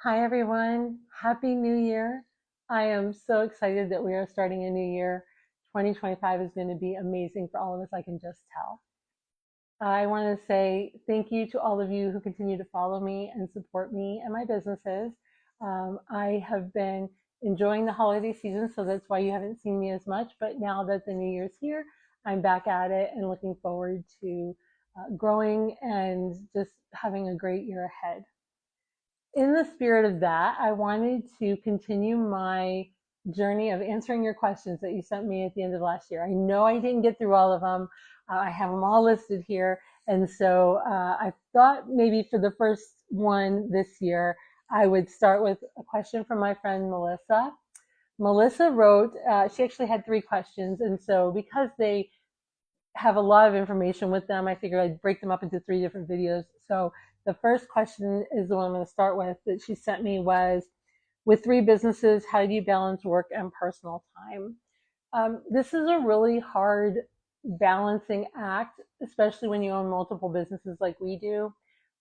Hi, everyone. Happy New Year. I am so excited that we are starting a new year. 2025 is going to be amazing for all of us, I can just tell. I want to say thank you to all of you who continue to follow me and support me and my businesses. I have been enjoying the holiday season, so that's why you haven't seen me as much. But now that the new year's here, I'm back at it and looking forward to growing and just having a great year ahead. In the spirit of that, I wanted to continue my journey of answering your questions that you sent me at the end of last year. I know I didn't get through all of them. I have them all listed here. And so I thought maybe for the first one this year, I would start with a question from my friend Melissa. Melissa wrote, she actually had three questions. And so because they have a lot of information with them, I figured I'd break them up into three different videos. So the first question is the one I'm going to start with that she sent me was, with three businesses, how do you balance work and personal time? This is a really hard balancing act, especially when you own multiple businesses like we do.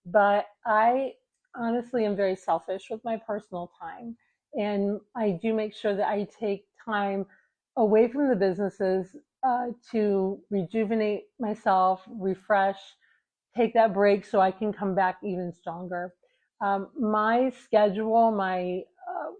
But I honestly am very selfish with my personal time. And I do make sure that I take time away from the businesses to rejuvenate myself, refresh, take that break so I can come back even stronger. My schedule, my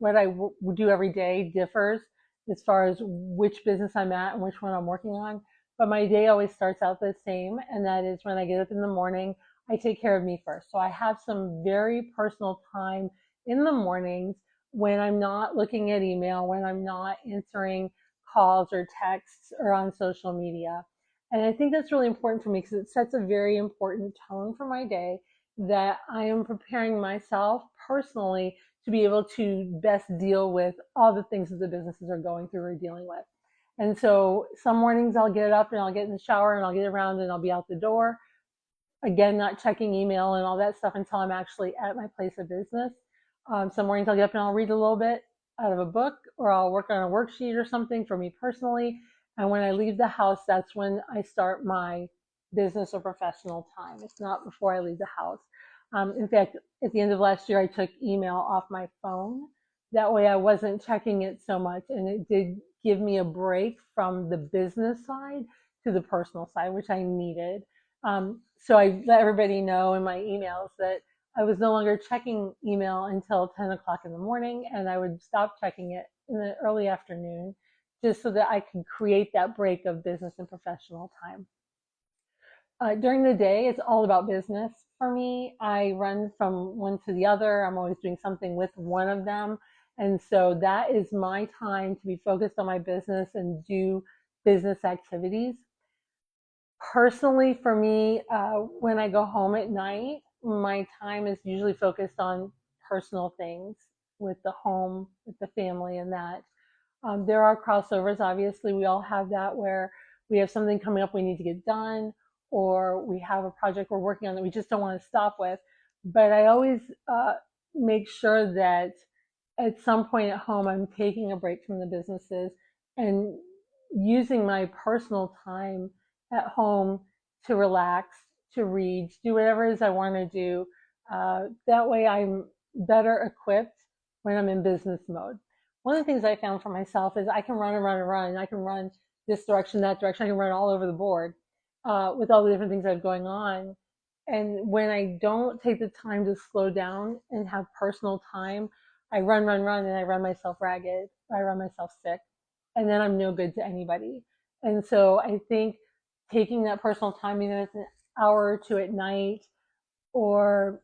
what I do every day differs as far as which business I'm at and which one I'm working on. But my day always starts out the same, and that is when I get up in the morning, I take care of me first. So I have some very personal time in the mornings when I'm not looking at email, when I'm not answering calls or texts or on social media. And I think that's really important for me because it sets a very important tone for my day that I am preparing myself personally to be able to best deal with all the things that the businesses are going through or dealing with. And so some mornings I'll get up and I'll get in the shower and I'll get around and I'll be out the door. Again, not checking email and all that stuff until I'm actually at my place of business. Some mornings I'll get up and I'll read a little bit out of a book or I'll work on a worksheet or something for me personally. And when I leave the house, that's when I start my business or professional time. It's not before I leave the house. In fact, at the end of last year, I took email off my phone. That way I wasn't checking it so much. And it did give me a break from the business side to the personal side, which I needed. So I let everybody know in my emails that I was no longer checking email until 10 o'clock in the morning, and I would stop checking it in the early afternoon just so that I could create that break of business and professional time. During the day, it's all about business for me. I run from one to the other. I'm always doing something with one of them. And so that is my time to be focused on my business and do business activities. Personally, for me, when I go home at night, my time is usually focused on personal things with the home, with the family, and that. There are crossovers, obviously. We all have that where we have something coming up we need to get done, or we have a project we're working on that we just don't want to stop with. But I always make sure that at some point at home, I'm taking a break from the businesses and using my personal time at home to relax, to read, to do whatever it is I want to do. That way, I'm better equipped when I'm in business mode. One of the things I found for myself is I can run and run and run. I can run this direction, that direction. I can run all over the board with all the different things I have going on. And when I don't take the time to slow down and have personal time, I run, run, run, and I run myself ragged. I run myself sick, and then I'm no good to anybody. And so I think taking that personal time, even if it's an hour or two at night or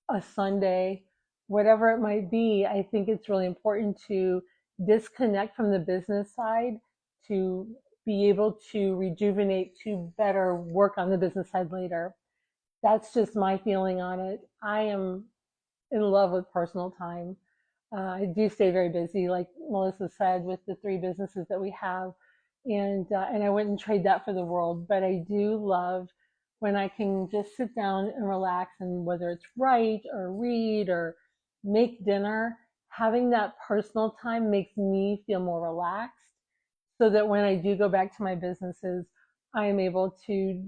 a Sunday, whatever it might be, I think it's really important to disconnect from the business side to be able to rejuvenate to better work on the business side later. That's just my feeling on it. I am in love with personal time. I do stay very busy, like Melissa said, with the three businesses that we have, and I wouldn't trade that for the world. But I do love when I can just sit down and relax, and whether it's write or read or make dinner, having that personal time makes me feel more relaxed, so that when I do go back to my businesses, I am able to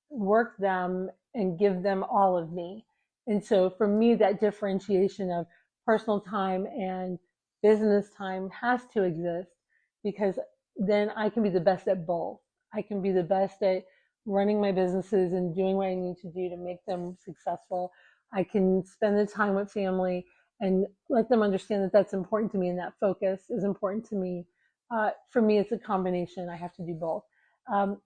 work them and give them all of me. And so for me, that differentiation of personal time and business time has to exist, because then I can be the best at both. I can be the best at running my businesses and doing what I need to do to make them successful. I can spend the time with family and let them understand that that's important to me and that focus is important to me. For me, it's a combination. I have to do both. Um,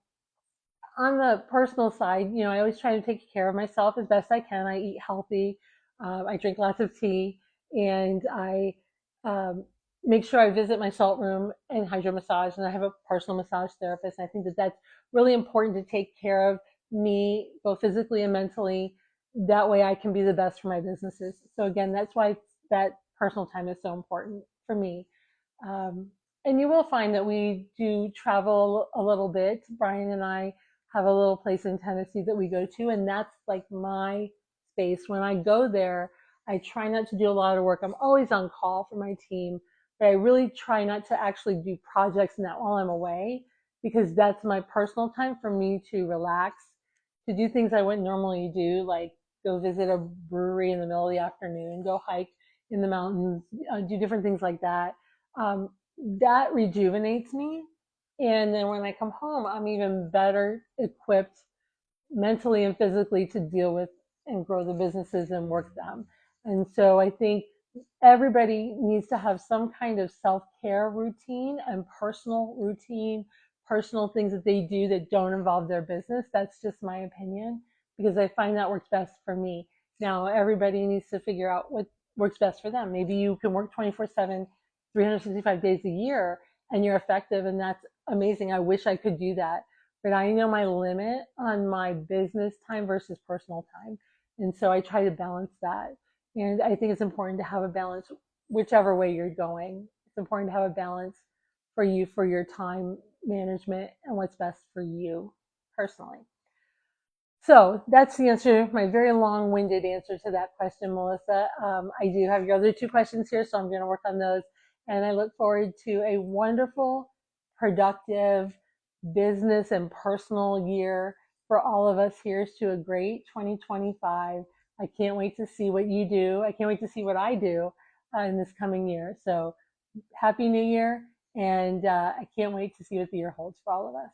on the personal side, I always try to take care of myself as best I can. I eat healthy. I drink lots of tea, and I um, make sure I visit my salt room and hydro massage. And I have a personal massage therapist. And I think that that's really important to take care of me, both physically and mentally. That way, I can be the best for my businesses. So again, that's why that personal time is so important for me. Um, and you will find that we do travel a little bit. Brian and I have a little place in Tennessee that we go to, and that's like my space. When I go there, I try not to do a lot of work. I'm always on call for my team, but I really try not to actually do projects in that while I'm away, because that's my personal time for me to relax, to do things I wouldn't normally do, like go visit a brewery in the middle of the afternoon, go hike in the mountains, do different things like that. Um, that rejuvenates me. And then when I come home, I'm even better equipped mentally and physically to deal with and grow the businesses and work them. And so I think everybody needs to have some kind of self-care routine and personal routine, personal things that they do that don't involve their business. That's just my opinion, because I find that works best for me. Now, everybody needs to figure out what works best for them. Maybe you can work 24/7, 365 days a year, and you're effective, and that's amazing. I wish I could do that, but I know my limit on my business time versus personal time. And so I try to balance that. And I think it's important to have a balance whichever way you're going. It's important to have a balance for you, for your time management and what's best for you personally. So that's the answer, my very long winded answer to that question, Melissa. I do have your other two questions here, so I'm going to work on those. And I look forward to a wonderful, productive business and personal year for all of us. Here's to a great 2025. I can't wait to see what you do. I can't wait to see what I do in this coming year. So happy New Year. And I can't wait to see what the year holds for all of us.